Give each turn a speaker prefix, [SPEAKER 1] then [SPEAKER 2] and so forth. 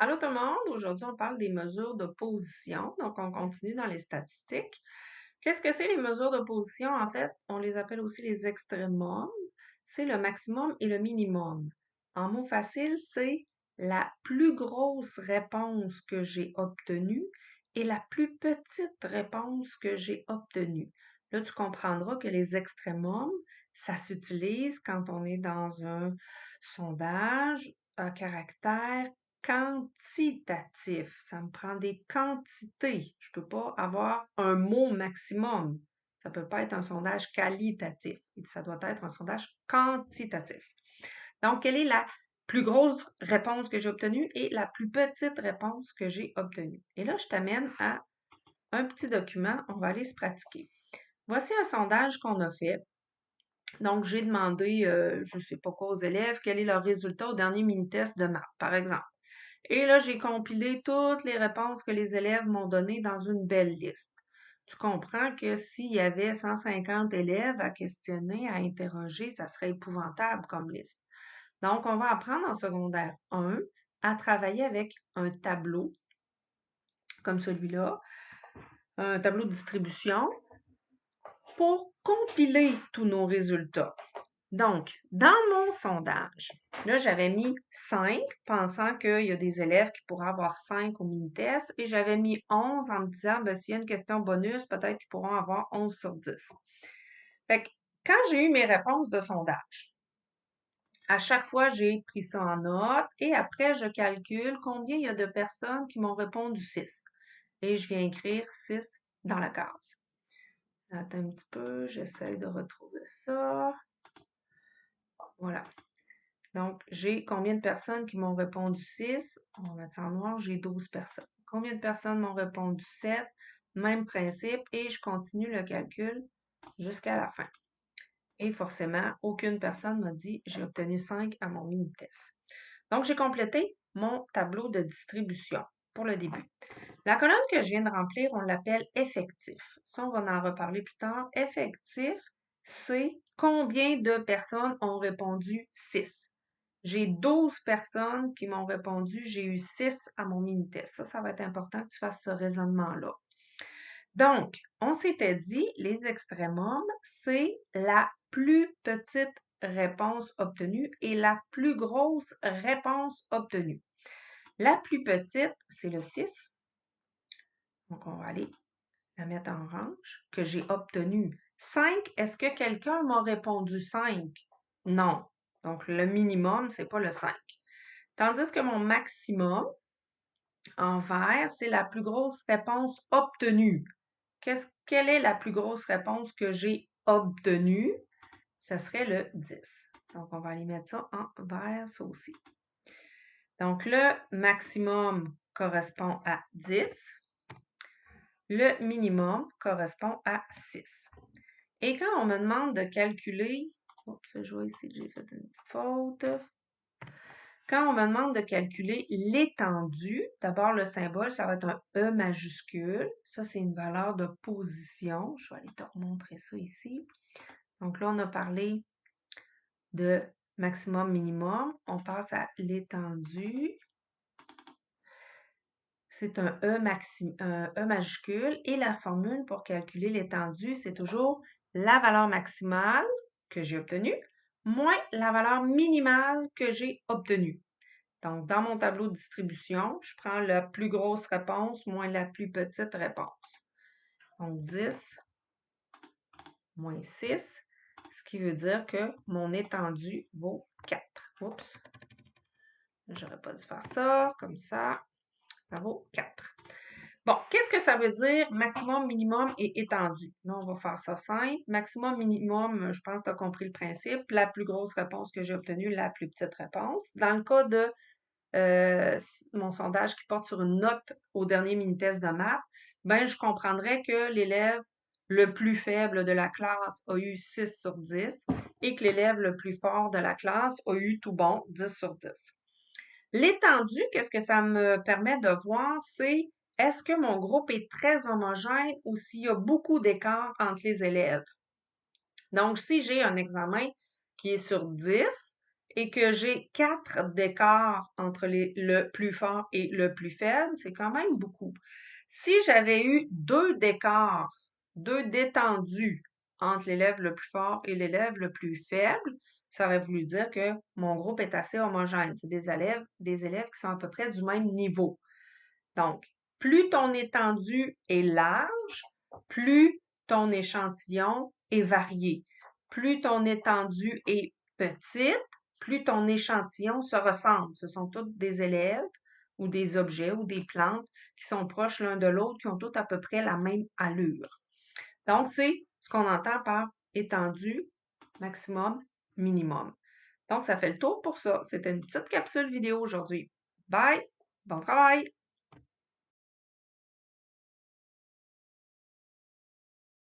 [SPEAKER 1] Allô tout le monde, aujourd'hui on parle des mesures de position, donc on continue dans les statistiques. Qu'est-ce que c'est les mesures de position? En fait, on les appelle aussi les extrémums. C'est le maximum et le minimum. En mots faciles, c'est la plus grosse réponse que j'ai obtenue et la plus petite réponse que j'ai obtenue. Là, tu comprendras que les extrémums, ça s'utilise quand on est dans un sondage à caractère quantitatif. Ça me prend des quantités. Je ne peux pas avoir un mot maximum. Ça ne peut pas être un sondage qualitatif. Ça doit être un sondage quantitatif. Donc, quelle est la plus grosse réponse que j'ai obtenue et la plus petite réponse que j'ai obtenue? Et là, je t'amène à un petit document. On va aller se pratiquer. Voici un sondage qu'on a fait. Donc, j'ai demandé, je ne sais pas quoi, aux élèves, quel est leur résultat au dernier mini-test de maths, par exemple. Et là, j'ai compilé toutes les réponses que les élèves m'ont données dans une belle liste. Tu comprends que s'il y avait 150 élèves à questionner, à interroger, ça serait épouvantable comme liste. Donc, on va apprendre en secondaire 1 à travailler avec un tableau comme celui-là, un tableau de distribution pour compiler tous nos résultats. Donc, dans mon sondage, là, j'avais mis 5, pensant qu'il y a des élèves qui pourraient avoir 5 au mini-test, et j'avais mis 11 en me disant, ben, s'il y a une question bonus, peut-être qu'ils pourront avoir 11 sur 10. Fait que, quand j'ai eu mes réponses de sondage, à chaque fois, j'ai pris ça en note, et après, je calcule combien il y a de personnes qui m'ont répondu 6. Et je viens écrire 6 dans la case. Attends un petit peu, j'essaie de retrouver ça. Voilà. Donc, j'ai combien de personnes qui m'ont répondu 6? On va mettre ça en noir, j'ai 12 personnes. Combien de personnes m'ont répondu 7? Même principe, et je continue le calcul jusqu'à la fin. Et forcément, aucune personne m'a dit j'ai obtenu 5 à mon mini-test. Donc, j'ai complété mon tableau de distribution pour le début. La colonne que je viens de remplir, on l'appelle effectif. Ça, on va en reparler plus tard. Effectif, c'est combien de personnes ont répondu 6. J'ai 12 personnes qui m'ont répondu, j'ai eu 6 à mon mini-test. Ça va être important que tu fasses ce raisonnement-là. Donc, on s'était dit, les extrémums, c'est la plus petite réponse obtenue et la plus grosse réponse obtenue. La plus petite, c'est le 6. Donc, on va aller la mettre en orange, que j'ai obtenu 5. Est-ce que quelqu'un m'a répondu 5? Non. Donc, le minimum, c'est pas le 5. Tandis que mon maximum, en vert, c'est la plus grosse réponse obtenue. Quelle est la plus grosse réponse que j'ai obtenue? Ce serait le 10. Donc, on va aller mettre ça en vert, ça aussi. Donc, le maximum correspond à 10. Le minimum correspond à 6. Et quand on me demande de calculer, oups, je vois ici que j'ai fait une petite faute. Quand on me demande de calculer l'étendue, d'abord le symbole, ça va être un E majuscule. Ça, c'est une valeur de position. Je vais aller te remontrer ça ici. Donc là, on a parlé de maximum, minimum. On passe à l'étendue. C'est un E majuscule et la formule pour calculer l'étendue, c'est toujours la valeur maximale que j'ai obtenue moins la valeur minimale que j'ai obtenue. Donc, dans mon tableau de distribution, je prends la plus grosse réponse moins la plus petite réponse. Donc, 10 moins 6, ce qui veut dire que mon étendue vaut 4. Oups, j'aurais pas dû faire ça, comme ça vaut 4. Bon, qu'est-ce que ça veut dire maximum, minimum et étendu? Là, on va faire ça simple. Maximum, minimum, je pense que tu as compris le principe. La plus grosse réponse que j'ai obtenue, la plus petite réponse. Dans le cas de mon sondage qui porte sur une note au dernier mini-test de maths, ben, je comprendrais que l'élève le plus faible de la classe a eu 6 sur 10 et que l'élève le plus fort de la classe a eu tout bon 10 sur 10. L'étendue, qu'est-ce que ça me permet de voir, c'est est-ce que mon groupe est très homogène ou s'il y a beaucoup d'écart entre les élèves. Donc, si j'ai un examen qui est sur 10 et que j'ai 4 d'écart entre le plus fort et le plus faible, c'est quand même beaucoup. Si j'avais eu 2 d'écart, 2 d'étendue entre l'élève le plus fort et l'élève le plus faible, ça aurait voulu dire que mon groupe est assez homogène. C'est des élèves qui sont à peu près du même niveau. Donc, plus ton étendue est large, plus ton échantillon est varié. Plus ton étendue est petite, plus ton échantillon se ressemble. Ce sont tous des élèves ou des objets ou des plantes qui sont proches l'un de l'autre, qui ont tous à peu près la même allure. Donc, c'est ce qu'on entend par étendue, maximum, minimum. Donc, ça fait le tour pour ça. C'était une petite capsule vidéo aujourd'hui. Bye! Bon travail!